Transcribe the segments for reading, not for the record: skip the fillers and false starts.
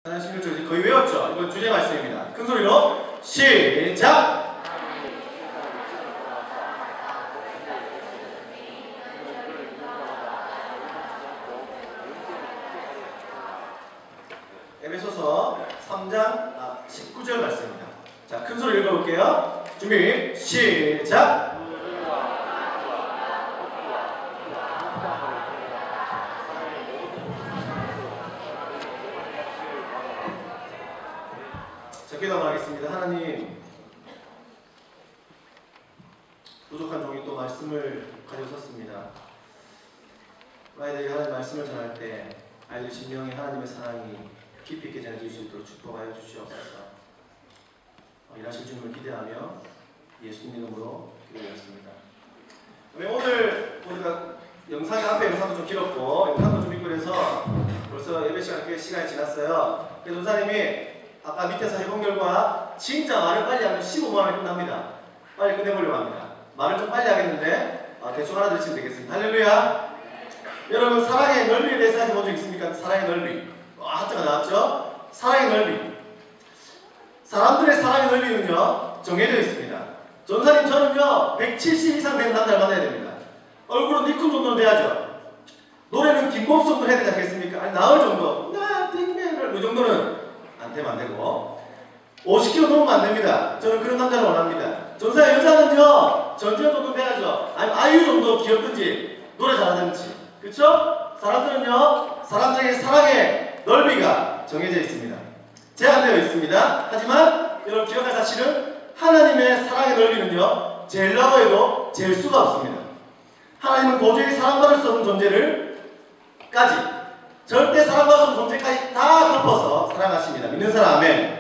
하나님께서 이제 거의 외웠죠? 이건 주제 말씀입니다. 큰 소리로 시작! 에베소서 3장 19절 말씀입니다. 자, 큰 소리 읽어볼게요. 준비 시작! 기도하겠습니다. 하나님, 부족한 종이 또 말씀을 가져섰습니다. 아이들에게 하나님 말씀을 전할 때 아이들 심령에 하나님의 사랑이 깊이 있게 전해질 수 있도록 축복하여 주시옵소서. 일하실 주님을 기대하며 예수님 이름으로 기도드렸습니다. 오늘 우리가 영상이 앞에 영상도 좀 길었고 영상도 좀 있고 그래서 벌써 예배 시간 꽤 시간이 지났어요. 그래서 전사님이 아까 밑에서 해본 결과 진짜 말을 빨리 하면 15만원이 끝납니다. 빨리 끝내보려고 합니다. 말을 좀 빨리 하겠는데 대충 알아들으시면 되겠습니다. 할렐루야. 여러분, 사랑의 넓이에 대해서 생각해 본 적 있습니까? 사랑의 넓이. 하트가 나왔죠? 사랑의 넓이. 사람들의 사랑의 넓이는요 정해져 있습니다. 전사님, 저는요 170 이상 되는 남자를 만나야 됩니다. 얼굴은 니쿤 정도는 돼야죠. 노래는 김범수 정도 해야 되지 않겠습니까? 아니, 나을 정도. 이 정도는 안 되면 안 되고 50kg 넘으면 안 됩니다. 저는 그런 남자를 원합니다. 전사의 여자는요 전지현 정도 돼야죠. 아니, 아이유 정도 귀엽든지 노래 잘하든지. 그쵸? 사람들은요 사람들에게 사랑의 넓이가 정해져 있습니다. 제한되어 있습니다. 하지만 여러분 기억할 사실은 하나님의 사랑의 넓이는요 재려고 해도 잴 수가 없습니다. 하나님은 도저히 사랑받을 수 없는 존재를까지 절대 사랑받을 수 없는 존재까지 다 덮어서 사랑하십니다. 믿는 사람 아멘.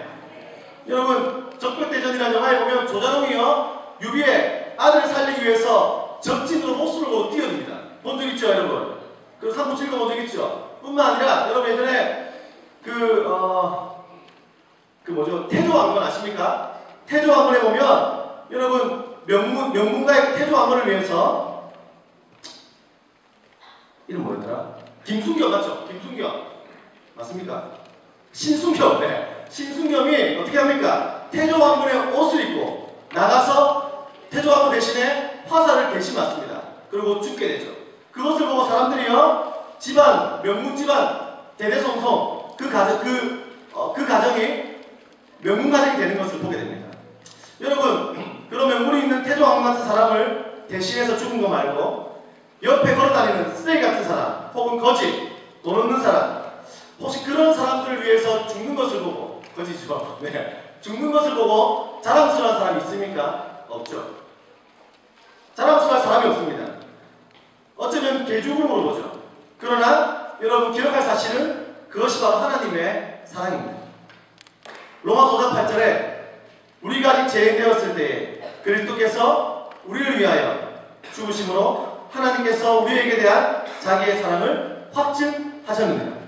여러분, 적벽대전이라는 영화에 보면 조자룡이요 유비의 아들을 살리기 위해서 적진으로 목숨을 걸고 뛰어듭니다. 본 적 있죠 여러분? 그 삼부 읽어본 적 있죠? 뿐만 아니라 여러분 예전에 태조왕건 아십니까? 태조왕건에 보면 여러분 명문가의 태조왕건을 위해서 이름 뭐였더라? 김순겸 맞죠? 김순겸 맞습니까? 신순겸. 네. 신순겸이 어떻게 합니까? 태조왕건의 옷을 입고 나가서 태조왕건 대신에 화살을 대신 맞습니다. 그리고 죽게 되죠. 그것을 보고 사람들이요 집안, 명문 집안 대대손손 그 가정이 명문 가정이 되는 것을 보게 됩니다. 여러분, 그런 명문이 있는 태조왕건 같은 사람을 대신해서 죽은 거 말고 옆에 걸어다니는 쓰레기 같은 사람, 혹은 거짓, 돈 없는 사람, 혹시 그런 사람들을 위해서 죽는 것을 보고, 거짓이죠? 네. 죽는 것을 보고 자랑스러운 사람이 있습니까? 없죠. 자랑스러운 사람이 없습니다. 어쩌면 개죽음으로 보죠. 그러나 여러분 기억할 사실은 그것이 바로 하나님의 사랑입니다. 로마서 5장 8절에 우리가 아직 죄인되었을 때에 그리스도께서 우리를 위하여 죽으심으로 하나님께서 우리에게 대한 자기의 사랑을 확증하셨느니라.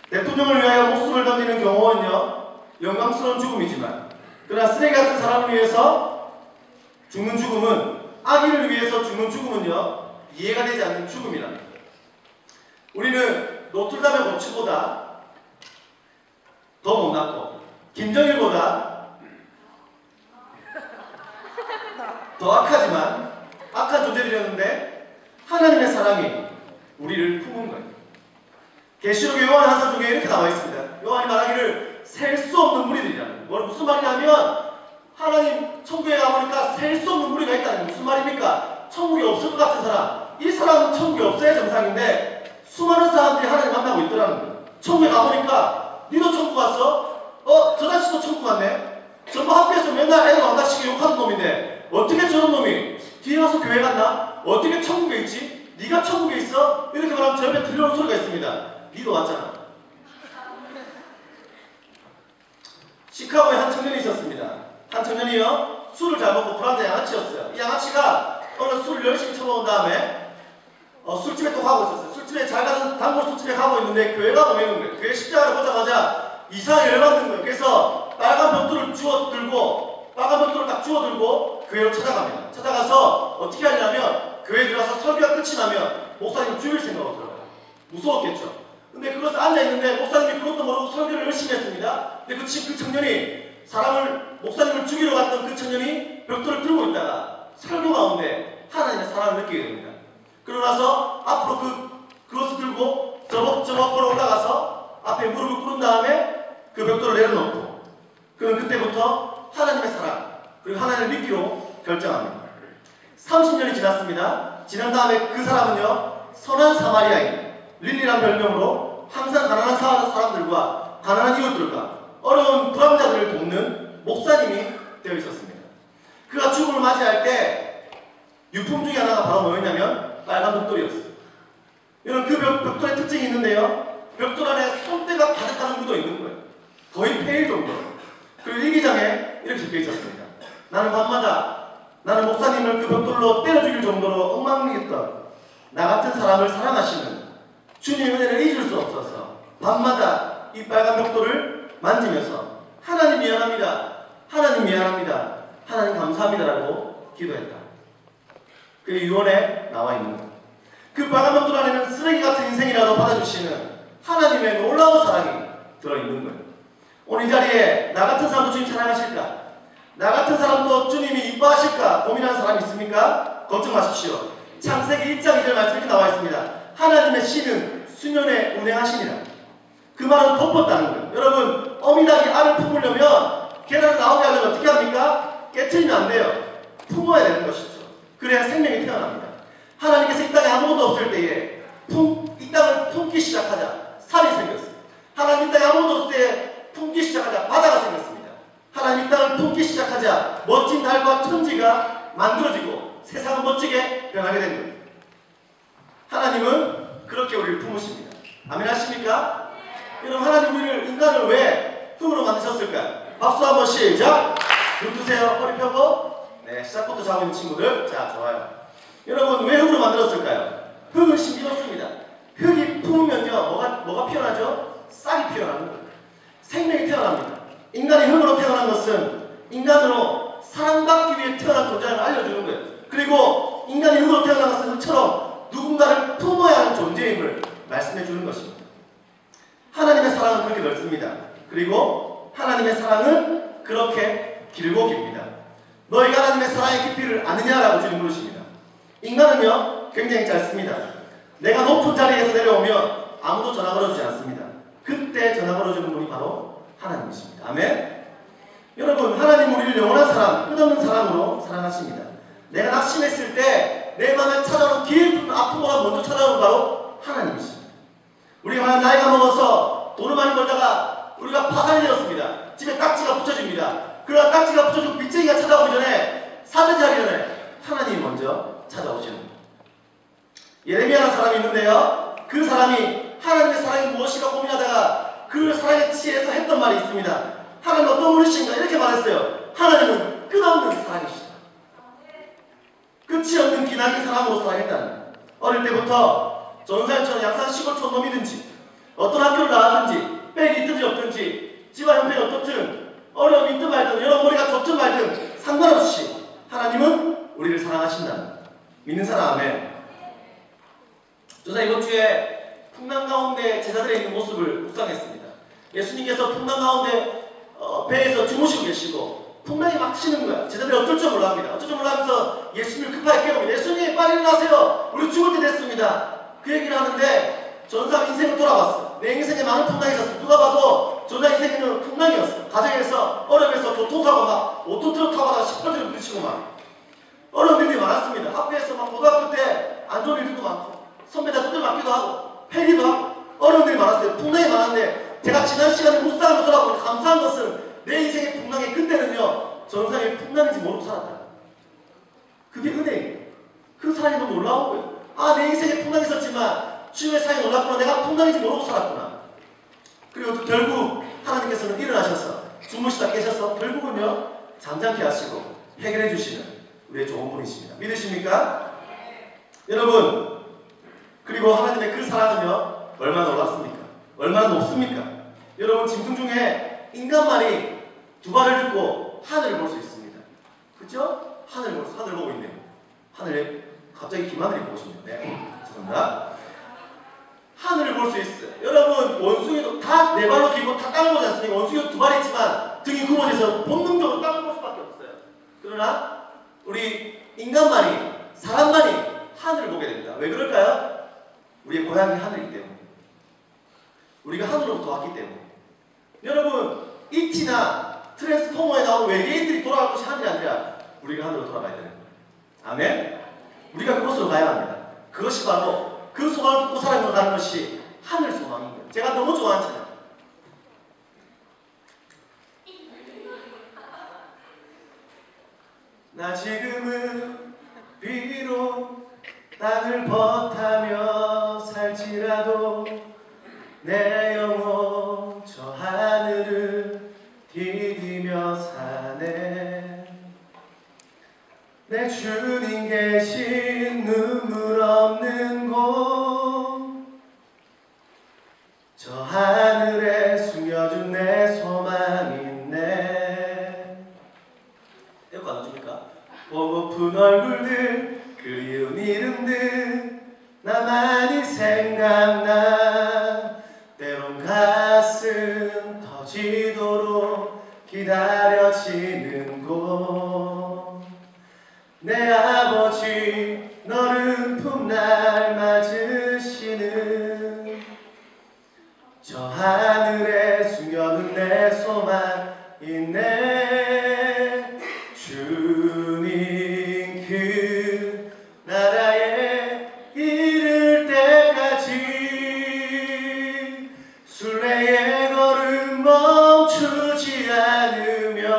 대통령을 위하여 목숨을 던지는 경호원은요 영광스러운 죽음이지만 그러나 쓰레기 같은 사람을 위해서 죽는 죽음은, 악인을 위해서 죽는 죽음은요 이해가 되지 않는 죽음이랍니다. 우리는 노틀담의 법칙보다 더 못났고 김정일보다 더 악하지만 악한 존재들이었는데 하나님의 사랑이 우리를 품은 거예요. 계시록 요한 한서 중에 이렇게 나와 있습니다. 요한이 말하기를 셀 수 없는 무리들이라는 거예요. 무슨 말이냐면 하나님 천국에 가보니까 셀 수 없는 무리가 있다는 게 무슨 말입니까? 천국이 없을 것 같은 사람, 이 사람은 천국이 없어야 정상인데 수많은 사람들이 하나님 만나고 있더라는 거예요. 천국에 가보니까 니도 천국 갔어? 저 자식도 천국 갔네? 전부 학교에서 맨날 애들 왕따시키고 욕하는 놈인데 어떻게 저런 놈이 뒤에 와서 교회 갔나? 어떻게 천국에 있지? 네가 천국에 있어? 이렇게 말하면 저 옆에 들려오는 소리가 있습니다. 니도 왔잖아. 시카고에 한 청년이 있었습니다. 한 청년이요 술을 잘 먹고 불안자 양아치였어요. 이 양아치가 어느 술을 열심히 처먹은 다음에 술집에 또 가고 있었어요. 술집에 잘 가는 단골 술집에 가고 있는데 교회가 보이는 거예요. 교회 십자가를 보자마자 이상하게 열받는 거예요. 그래서 빨간 벽돌을 딱 주워들고 교회로 찾아갑니다. 찾아가서 어떻게 하냐면 교회에 들어가서 설교가 끝이 나면 목사님 죽일 생각으로 들어가요. 무서웠겠죠. 근데 그것을 앉아있는데 목사님이 그것도 모르고 설교를 열심히 했습니다. 근데 그 청년이 목사님을 죽이러 갔던 그 청년이 벽돌을 들고 있다가 설교 가운데 하나님의 사랑을 느끼게 됩니다. 그러고 나서 앞으로 그것을 들고 저벅저벅 걸어 올라가서 앞에 무릎을 꿇은 다음에 그 벽돌을 내려놓고 그는 그때부터 하나님의 사랑 그리고 하나님을 믿기로 결정합니다. 30년이 지났습니다. 지난 다음에 그 사람은요 선한 사마리아인 릴리라는 별명으로 항상 가난한 사람들과 가난한 이웃들과 어려운 불황자들을 돕는 목사님이 되어 있었습니다. 그가 죽음을 맞이할 때 유품 중에 하나가 바로 뭐였냐면 빨간 벽돌이었어요. 여러분 그 벽돌의 특징이 있는데요. 벽돌 안에 손때가 가득한 묻어 있는 거예요. 거의 페일 정도. 그리고 일기장에 이렇게 적혀 있었습니다. 나는 밤마다 나는 목사님을 그 벽돌로 때려 죽일 정도로 엉망이었던 나 같은 사람을 사랑하시는 주님의 은혜를 잊을 수 없어서 밤마다 이 빨간 벽돌을 만지면서 하나님 미안합니다. 하나님 미안합니다. 하나님 감사합니다라고 기도했다. 그게 유언에 나와 있는 거예요. 그 빨간 벽돌 안에는 쓰레기 같은 인생이라도 받아주시는 하나님의 놀라운 사랑이 들어있는 거예요. 오늘 이 자리에 나 같은 사람도 주님 사랑하실까? 나 같은 사람도 주님이 이뻐하실까? 고민하는 사람 있습니까? 걱정 마십시오. 창세기 1장 2절 말씀이 나와 있습니다. 하나님의 씨는 수면에 운행하시니라. 그 말은 덮었다는 거예요. 여러분 어미닭이 알을 품으려면 계란을 나오게 하려면 어떻게 합니까? 깨트리면 안 돼요. 품어야 되는 것이죠. 그래야 생명이 태어납니다. 하나님께서 이 땅에 아무것도 없을 때에 이 땅을 품기 시작하자 살이 생겼어요. 하나님 이 땅에 아무것도 없을 때에 품기 시작하자 바다가 생겼습니다. 하나님 이 땅을 품기 시작하자 멋진 달과 천지가 만들어지고 세상은 멋지게 변하게 된 거예요. 하나님은 그렇게 우리를 품으십니다. 아멘 하십니까? 여러분 하나님 우리를 인간을 왜 흙으로 만드셨을까요? 박수 한번 시작! 눈 뜨세요. 허리 펴고 네 시작부터 자고 있는 친구들 자 좋아요. 여러분 왜 흙으로 만들었을까요? 흙은 신비롭습니다. 흙이 품으면요 뭐가 피어나죠? 싹이 피어나는 거예요. 생명이 태어납니다. 인간이 흙으로 태어난 것은 인간으로 사랑받기 위해 태어난 존재를 알려주는 거예요. 그리고 인간이 흙으로 태어난 것은 흙처럼 누군가를 품어야 하는 존재임을 말씀해 주는 것입니다. 하나님의 사랑은 그렇게 넓습니다. 그리고 하나님의 사랑은 그렇게 길고 깁니다. 너희가 하나님의 사랑의 깊이를 아느냐라고 주님 물으십니다. 인간은요 굉장히 짧습니다. 내가 높은 자리에서 내려오면 아무도 전화 걸어주지 않습니다. 그때 전화 걸어주는 분이 바로 하나님이십니다. 아멘. 여러분 하나님 우리를 영원한 사랑 끝없는 사랑으로 사랑하십니다. 내가 낙심했을 때 내 마음에 찾아오는 깊은 아픔보다 먼저 찾아오는 바로 하나님이십니다. 우리가 만약 나이가 먹어서 돈을 많이 벌다가 우리가 파산이 되었습니다. 집에 딱지가 붙여집니다. 그러나 딱지가 붙여지고 빚쟁이가 찾아오기 전에 사든지 하기 전에 하나님이 먼저 찾아오시는 거예요. 예레미야라는 사람이 있는데요. 그 사람이 하나님의 사랑이 무엇인가 고민하다가 그 사랑에 취해서 했던 말이 있습니다. 하나님 어떤 분이신가 이렇게 말했어요. 하나님은 끝없는 사랑이시다. 끝이 없는 기나긴 사랑으로 사랑했다는 거예요. 어릴 때부터 전산처럼 양산 시골촌 놈이든지 어떤 학교를 나왔든지 빽이 있든지 없든지 집안 형편이 어떻든 어려움이 있든 말든 여러 머리가 좋든 말든 상관없이 하나님은 우리를 사랑하신다는 거예요. 믿는 사람 아멘. 저는 이번 주에 풍랑 가운데 제자들의 있는 모습을 묵상했습니다. 예수님께서 풍랑 가운데 배에서 주무시고 계시고 풍랑이 막 치는 거야. 제자들이 어쩔 줄 몰라합니다. 어쩔 줄 몰라하면서 예수님을 급하게 깨웁니다. 예수님 빨리 일어나세요. 우리 죽을 때 됐습니다. 그 얘기를 하는데 전사 인생을 돌아봤어. 내 인생에 많은 풍랑이 있었어. 누가 봐도 전사 인생에는 풍랑이었어. 가정에서 어려움에서 교통사고 막 오토트럭 타고 가다가 18주를 부딪히고 막 어려운 일들이 많았습니다. 학교에서 막 고등학교 때 안 좋은 일들도 많고 선배들 두들 맞기도 하고 패기도 하고 어려운 일이 많았어요. 풍랑이 많았는데 제가 지난 시간에 묵상을 돌아보니 감사한 것은 내 인생의 풍랑이 그때는요 전상의 풍랑인지 모르고 살았다. 그게 은혜예요. 그 사랑이 너무 놀라운 거예요. 아, 내 인생에 풍랑이 있었지만 주님의 사랑이 놀랐구나. 내가 풍랑인지 모르고 살았구나. 그리고 결국 하나님께서는 일어나셔서 주무시다 깨셔서 결국은요 잠잠케 하시고 해결해 주시는 우리의 좋은 분이십니다. 믿으십니까? 여러분 그리고 하나님의 그 사랑은요 얼마나 놀랍습니까? 얼마나 높습니까? 여러분 짐승 중에 인간만이 두 발을 딛고 하늘을 볼 수 있습니다. 그죠? 하늘 보고 있네요. 하늘에 갑자기 김하늘이 보고 싶네요. 네, 죄송합니다. 하늘을 볼 수 있어요. 여러분 원숭이도 다 네 발로 기고 다 땅을 보지 않습니까? 원숭이도 두 발이 있지만 등이 굽어져서 본능적으로 땅을 볼 수밖에 없어요. 그러나 우리 인간만이, 사람만이 하늘을 보게 됩니다. 왜 그럴까요? 우리의 고향이 하늘이기 때문에. 우리가 하늘로부터 왔기 때문에. 여러분 이티나 트랜스포머에 나오는 외계인들이 돌아갈 것이 하늘이 아니라 우리가 하늘로 돌아가야 되는 거예요. 아멘? 우리가 그곳으로 가야 합니다. 그것이 바로 그 소망을 품고 살아가는 가는 것이 하늘 소망인 거예요. 제가 너무 좋아하는 찬양. 나 지금은 비록 땅을 벗하며 살지라도 내 영혼 저 하늘을 디디며 사네. 내 주님 계신 눈물 없는 곳 저 하늘에 숨겨준 내 소망 있네. 이거 안 해줍니까? 보고픈 얼굴들 그리운 이름들 나만이 생각나. 때론 가슴 터지도록 기다려지는 곳 내 아버지 너른 품날 맞으시는 저 하늘에 숨겨둔 내 소망 있네. 주님 그 나라에 이를 때까지 순례의 걸음 멈추지 않으며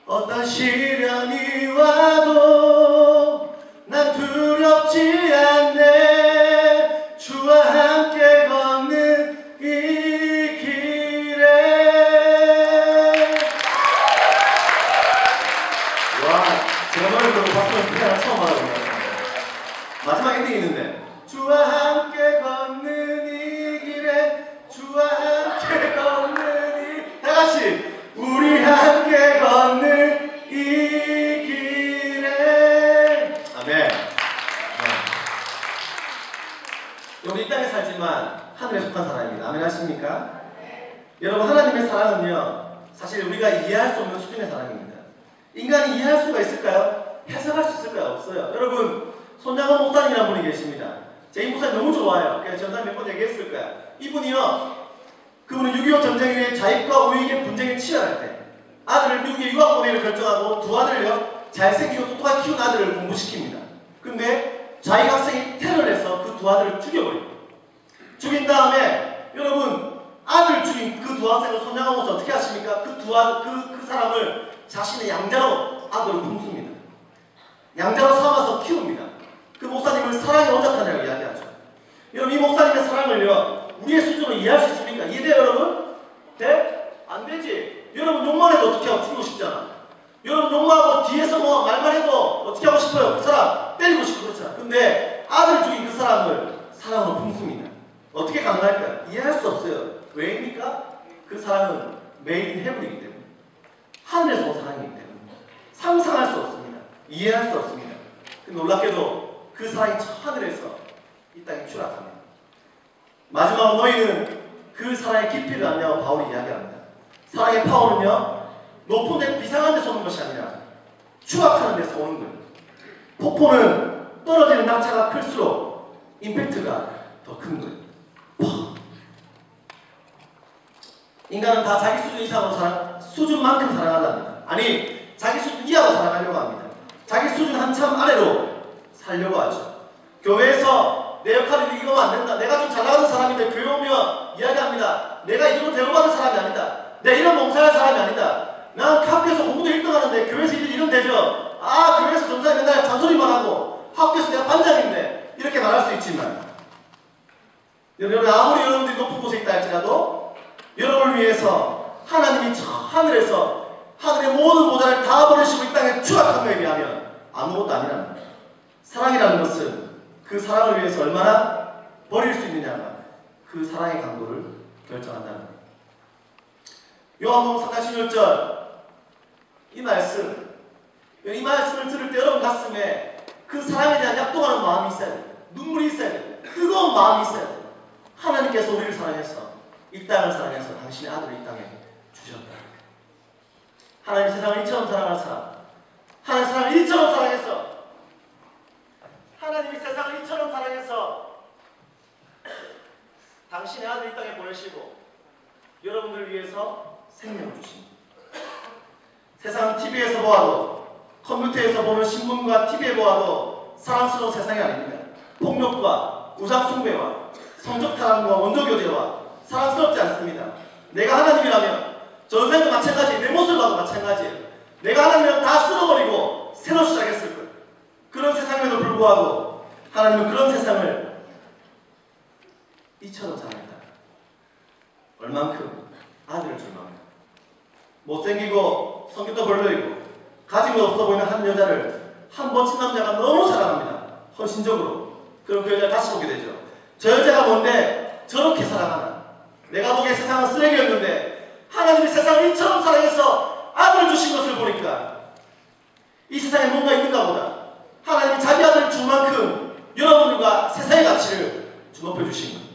어떤 시련이 와도 난 두렵지 않네. 주와 함께 걷는 이 길에. 와, 제가 노래 부르고 박수를 그냥 처음 알아보는 것 같습니다. 마지막 엔딩이 있는데 주와 함께 걷는 이 길에 주와 함께 걷는 이 다같이 우리 함께 걷는 이 길에. 아멘. 우리 이 땅에 살지만 하늘에 속한 사람입니다. 아멘 하십니까? 여러분 하나님의 사랑은요 사실 우리가 이해할 수 없는 수준의 사랑입니다. 인간이 이해할 수가 있을까요? 해석할 수 있을까요? 없어요. 여러분 손양원 목사님이라는 분이 계십니다. 제 이 목사님 너무 좋아요. 그래서 전사 몇 번 얘기했을 거야. 이분이요 그분은 6.25 전쟁 이후에 자익과 우익의 분쟁에 치열할 때 아들을 미국에 유학 보내기를 결정하고 두 아들을요 잘생기고 똑똑하게 키운 아들을 공부시킵니다. 근데 자익 학생이 테러를 해서 그 두 아들을 죽여버립니다. 죽인 다음에 여러분 아들 죽인 그 두 학생을 손양원 목사 어떻게 하십니까? 그 사람을 자신의 양자로 아들을 품습니다. 양자로 삼아서 키웁니다. 그 목사님을 사랑의 원자탄이라고 이야기하죠. 여러분 이 목사님의 사랑을요 우리의 수준으로 이해할 수 있습니까? 이해돼요 여러분? 돼? 안 되지. 여러분 욕만 해도 어떻게 하고 죽이고 싶잖아. 여러분 욕만하고 뒤에서 뭐 말만 해도 어떻게 하고 싶어요? 그 사람 때리고 싶고 그렇잖아. 근데 아들 죽인 그 사람을 사랑으로 품습니다. 어떻게 가능할까요? 이해할 수 없어요. 왜입니까? 그 사랑은 메이드 인 헤븐이기 때문에 하늘에서 온 사랑이기 때문에 상상할 수 없습니다. 이해할 수 없습니다. 놀랍게도 그 사랑이 저 하늘에서 이 땅에 추락합니다. 마지막으로 너희는 그 사랑의 깊이를 아냐고 바울이 이야기합니다. 사랑의 파워는요 높은 데 비상한 데서 오는 것이 아니라 추락하는 데서 오는 거예요. 폭포는 떨어지는 낙차가 클수록 임팩트가 더 큰 거예요. 인간은 다 자기 수준 이상으로 수준만큼 사랑한답니다. 아니 자기 수준 이하로 사랑하려고 합니다. 자기 수준 한참 아래로 살려고 하죠. 교회에서 내 역할을 이루면 안 된다. 내가 좀 잘 나가는 사람인데 교회 오면 이야기합니다. 내가 이대로 대우받는 사람이 아니다. 내가 이런 봉사할 사람이 아니다. 난 학교에서 공부도 1등 하는데 교회에서 이런 되죠. 아 교회에서 전사에 맨날 잔소리만 하고 학교에서 내가 반장인데 이렇게 말할 수 있지만 여러분 아무리 여러분들이 높은 곳에 있다 할지라도 여러분을 위해서 하나님이 저 하늘에서 하늘의 모든 보좌를 다 버리시고 이 땅에 추락한 거에 비하면 아무것도 아니라는 거예요. 사랑이라는 것은 그 사랑을 위해서 얼마나 버릴 수 있느냐가 그 사랑의 강도를 결정한다는 거예요. 요한복음 3장 16절 이 말씀을 들을 때 여러분 가슴에 그 사랑에 대한 약동하는 마음이 있어야 됩니다. 눈물이 있어야 돼요. 뜨거운 마음이 있어야 돼요. 하나님께서 우리를 사랑해서 이 땅을 사랑해서 당신의 아들을 이 땅에 주셨다. 하나님 세상을 이처럼 사랑하는 사람, 하나님 세상을 이처럼 사랑해서, 하나님이 세상을 이처럼 사랑해서 당신의 아들 이 땅에 보내시고 여러분들을 위해서 생명을 주십니다. 세상 TV에서 보아도, 컴퓨터에서 보는 신문과 TV에 보아도 사랑스러운 세상이 아닙니다. 폭력과 우상숭배와 성적타락과 원조교제와 사랑스럽지 않습니다. 내가 하나님이라면 전생도 마찬가지, 내 모습을 봐도 마찬가지예요. 내가 하나님이라면 다 쓸어버리고 새로 시작했을 거예요. 그런 세상에도 불구하고 하나님은 그런 세상을 이처럼 사랑했다. 얼만큼? 아들을 줄 만큼. 못생기고 성격도 별로이고 가진 것 없어 보이는 한 여자를 한 멋진 남자가 너무 사랑합니다. 헌신적으로. 그럼 그 여자를 다시 보게 되죠. 저 여자가 뭔데 저렇게 사랑하나? 내가 보기에 세상은 쓰레기였는데 하나님이 세상을 이처럼 사랑해서 아들을 주신 것을 보니까 이 세상에 뭔가 있는가 보다. 하나님이 자기 아들을 준 만큼 여러분들과 세상의 가치를 높여주신 것.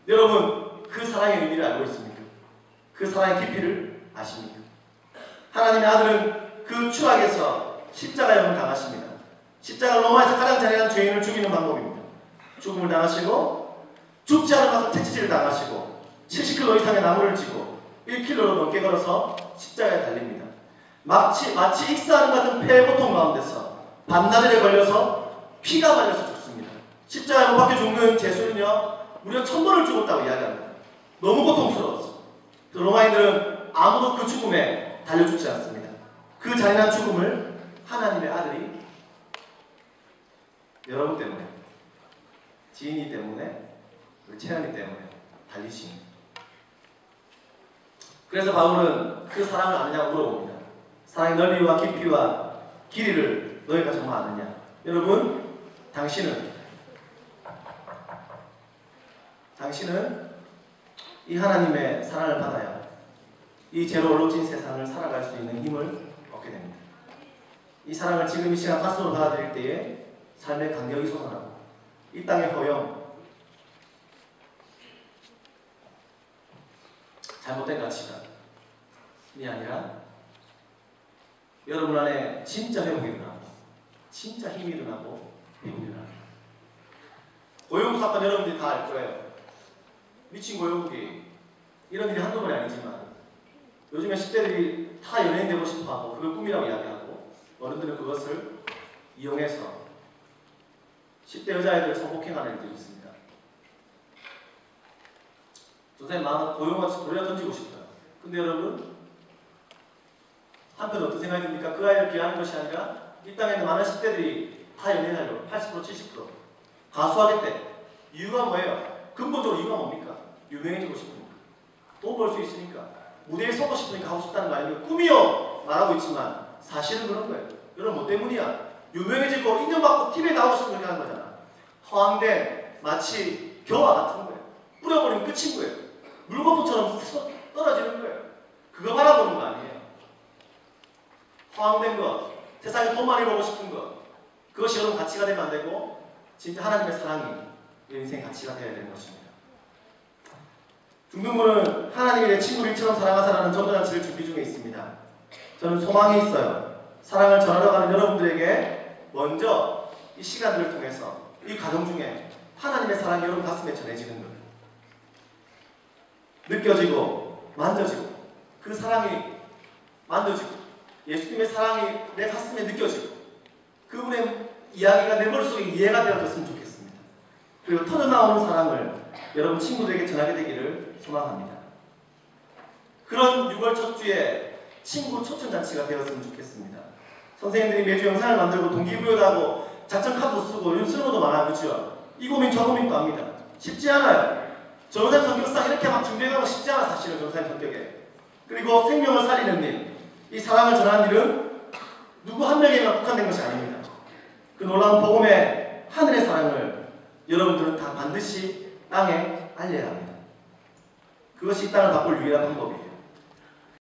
여러분 그 사랑의 의미를 알고 있습니까? 그 사랑의 깊이를 아십니까? 하나님의 아들은 그 추악에서 십자가형을 당하십니다. 십자가 로마에서 가장 잔인한 죄인을 죽이는 방법입니다. 죽음을 당하시고 죽지 않은 만큼 채찍질을 당하시고 70km 이상의 나무를 지고 1km로 넘게 걸어서 십자가에 달립니다. 마치 익사하는 같은 폐의 고통 가운데서 반나절에 걸려서 피가 말려서 죽습니다. 십자가에 못 박혀 죽는 제수는요 무려 1000번을 죽었다고 이야기합니다. 너무 고통스러웠어. 로마인들은 아무도 그 죽음에 달려 죽지 않습니다. 그 잔인한 죽음을 하나님의 아들이 여러분 때문에, 지인이 때문에, 우리 채연이 때문에 달리십니다. 그래서 바울은 그 사랑을 아느냐고 물어봅니다. 사랑의 넓이와 깊이와 길이를 너희가 정말 아느냐? 여러분, 당신은 이 하나님의 사랑을 받아야 이 죄로 얼룩진 세상을 살아갈 수 있는 힘을 얻게 됩니다. 이 사랑을 지금 이 시간 가슴으로 받아들일 때에 삶의 간격이 솟아나고 이 땅의 허영, 잘못된 가치관이 아니라 여러분 안에 진짜 회복이 일어나고 진짜 힘이 일어나고 회복이 일어나고 고용국 사건 여러분들이 다 알 거예요. 미친 고용국이 이런 일이 한두 번이 아니지만 요즘에 10대들이 다 연예인 되고 싶어하고 그걸 꿈이라고 이야기하고 어른들은 그것을 이용해서 10대 여자애들 성폭행하는 일들이 있습니다. 선생님 마음은 고용같이 돌려 던지고 싶어요. 근데 여러분 한편 어떤 생각이 듭니까? 그 아이를 비하하는 것이 아니라 이 땅에 있는 많은 10대들이 다 연예인하려고 80% 70% 가수하겠대. 이유가 뭐예요? 근본적으로 이유가 뭡니까? 유명해지고 싶으니까. 돈 벌 수 있으니까. 무대에 서고 싶으니까 하고 싶다는 거 아니에요. 꿈이요! 말하고 있지만 사실은 그런 거예요. 여러분 뭐 때문이야? 유명해지고 인정받고 TV에 나오고 싶으니까 하는 거잖아. 허황된 마치 겨와 같은 거예요. 뿌려버리면 끝인 거예요. 물거품처럼 떨어지는 거예요. 그거 바라보는 거 아니에요. 허황된 것, 세상에 돈 많이 벌고 싶은 것, 그것이 여러분 가치가 되면 안 되고 진짜 하나님의 사랑이 인생 가치가 되어야 되는 것입니다. 중등부는 하나님이 내 친구를 이처럼 사랑하사라는 전도잔치를 준비 중에 있습니다. 저는 소망이 있어요. 사랑을 전하러 가는 여러분들에게 먼저 이 시간들을 통해서 이 과정 중에 하나님의 사랑이 여러분 가슴에 전해지는 거예요. 느껴지고 만져지고 그 사랑이 만져지고 예수님의 사랑이 내 가슴에 느껴지고 그분의 이야기가 내 머릿속에 이해가 되어졌으면 좋겠습니다. 그리고 터져나오는 사랑을 여러분 친구들에게 전하게 되기를 소망합니다. 그런 6월 첫 주에 친구 초청잔치가 되었으면 좋겠습니다. 선생님들이 매주 영상을 만들고 동기부여도 하고 작전 카드도 쓰고 요즘 쓰는 것도 많아요. 그렇죠? 이 고민 저 고민도 합니다. 쉽지 않아요. 전도사님 성격상 이렇게 막 준비해가면 쉽지 않아. 사실은 전도사님 성격에. 그리고 생명을 살리는 일, 이 사랑을 전하는 일은 누구 한 명에만 국한된 것이 아닙니다. 그 놀라운 복음의 하늘의 사랑을 여러분들은 다 반드시 땅에 알려야 합니다. 그것이 이 땅을 바꿀 유일한 방법이에요.